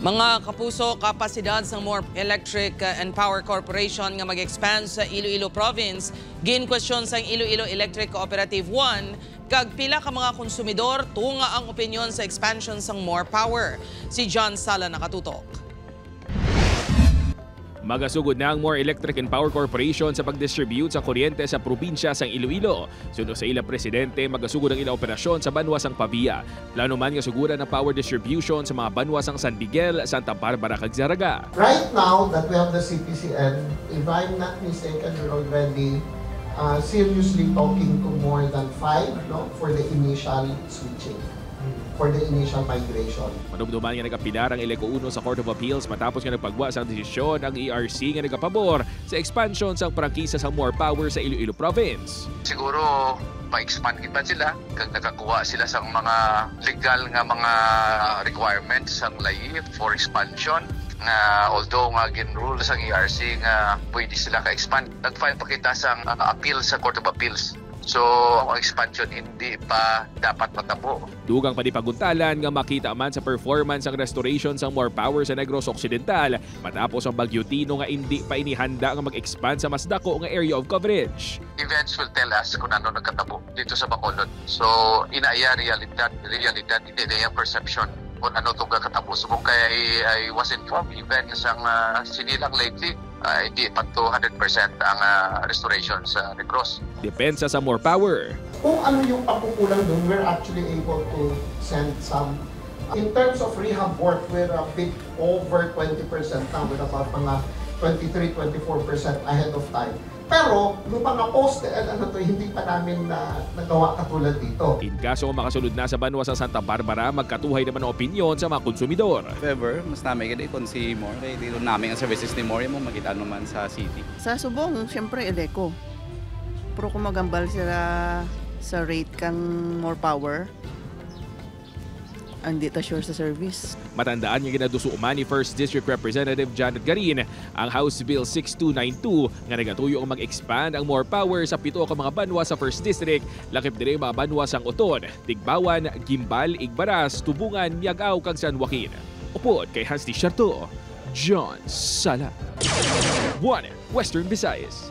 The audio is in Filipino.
Mga kapuso, kapasidad sa More Electric and Power Corporation nga mag-expand sa Iloilo Province, gin-question sa Iloilo Electric Cooperative 1, kag pila ka mga konsumidor tunga ang opinyon sa expansion sang More Power. Si John Sala nakatutok. Magasugod na ang More Electric and Power Corporation sa pag-distribute sa kuryente sa probinsya sang Iloilo. Suno sa ilang presidente, magasugod ang ilang operasyon sa banwa sang Pavia. Plano man nga suguran ng power distribution sa mga banwa sang San Miguel, Santa Barbara kag Zaraga. Right now that we have the CPCN, if I'm not mistaken, we're already seriously talking to more than 5 for the initial switching. For the initial migration. Manumduman nga nagapidar ang Ileco 1 sa Court of Appeals matapos nga nagpagwa sa desisyon ang ERC nga nagapabor sa expansion sa prangkisa sa More Power sa Iloilo Province. Siguro pa-expand kita sila kag nakakuha sila sa mga legal nga mga requirements sang layi for expansion nga although nga gin-rule sa ERC nga pwede sila ka-expand. Nag-file pa kita sa appeal sa Court of Appeals. So, ang expansion hindi pa dapat matabo. Dugang pa di paguntalan nga makita man sa performance ang restoration sa More Power sa Negros Occidental matapos ang Bagyo Tino nga hindi pa inihanda nga mag-expand sa mas dako nga area of coverage. Events will tell us kung ano nagkatabo dito sa Bacolod. So, inaya realidad, hindi na yung perception kung ano itong kakatabo. So, kung kaya I was informed, even isang sinilang lately, hindi pa to 100% ang restoration sa Negros. Depensa sa More Power. Kung ano yung pagkukulang doon, we're actually able to send some. In terms of rehab work, we're a bit over 20% now. We're about mga 23-24% ahead of time. Pero, nung mga poste, hindi pa namin nagawa katulad dito. In kaso makasulod na sa banwa sa Santa Barbara, magkatuhay naman ang opinyon sa mga konsumidor. However, mas namin kada kung si More, kaya dito namin ang services ni More mo makita naman sa city. Sa Subong, siyempre, Ileco. Pero kung magambal sila sa rate kang More Power, hindi ta sure sa service. Matandaan nga ginadusuman ni 1st District Representative Janet Garin ang House Bill 6292 nga nagatuyo ang mag-expand ang More Power sa 7 ka mga banwa sa 1st District, lakip dire mga banwa sang Uton, Tigbawan, Gimbal, Igbaras, Tubungan, Miagaw kag San Joaquin. Upod kay Hans T. Sharto, John Sala. 1 Western Visayas.